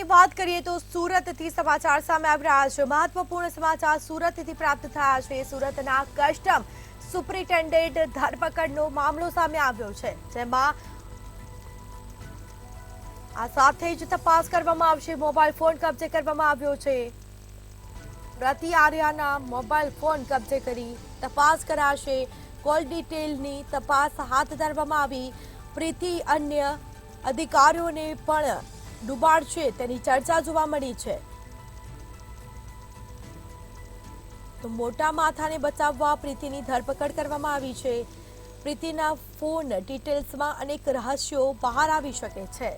વાત કરીએ તો સુરતથી સમાચાર સામે આવી રહ્યા છે। મહત્વપૂર્ણ સમાચાર સુરતથી પ્રાપ્ત થયા છે। સુરતના કસ્ટમ સુપ્રિન્ટેન્ડન્ટ ધરપકડનો મામલો સામે આવ્યો છે, જેમાં આ સાથે જ તપાસ કરવામાં આવશે। મોબાઈલ ફોન કબજે કરવામાં આવ્યો છે। પ્રતિ આર્યાના મોબાઈલ ફોન કબજે કરી તપાસ કરાશે। કોલ ડિટેલની તપાસ હાથ ધરવામાં આવી। પ્રીતિ અન્ય અધિકારીઓને પણ ડૂબાડશે તેની ચર્ચા જોવા મળી છે। તો મોટા માથાને બચાવવા પ્રીતિની ધરપકડ કરવામાં આવી છે। પ્રીતિના ફોન ડિટેલ્સમાં અનેક રહસ્યો બહાર આવી શકે છે।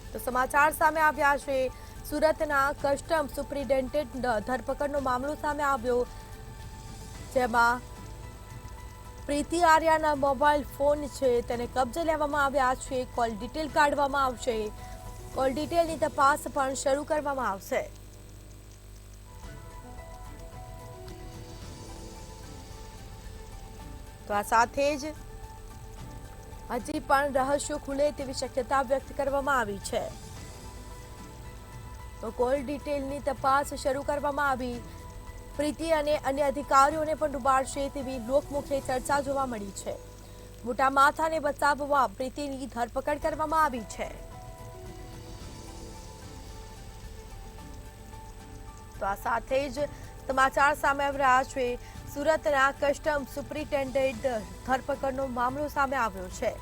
તો સમાચાર સામે આવ્યા છે। સુરતના કસ્ટમ સુપ્રિન્ટેન્ડન્ટ ધરપકડનો મામલો સામે આવ્યો, જેમાં પ્રીતિ આર્યાના મોબાઈલ ફોન છે તેને કબજે લેવામાં આવ્યા છે। કોલ ડિટેલ કાઢવામાં આવશે। કોલ ડિટેલની તપાસ પણ શરૂ કરવામાં આવશે। તો આ સાથે જ હજી પણ રહસ્યો ખુલે તેવી શક્યતા વ્યક્ત કરવામાં આવી છે। તો કોલ ડિટેલની તપાસ શરૂ કરવામાં આવી। પ્રીતિ અને અન્ય અધિકારીઓને પણ ડૂબાડશે તેવી લોકમુખે ચર્ચા જોવા મળી છે। મોટા માથાને બચાવવા પ્રીતિની ધરપકડ કરવામાં આવી છે। તો આ સાથે જ સમાચાર સામે આવી રહ્યા છે। સુરતના કસ્ટમ સુપ્રિન્ટેન્ડન્ટ ધરપકડનો મામલો સામે આવ્યો છે।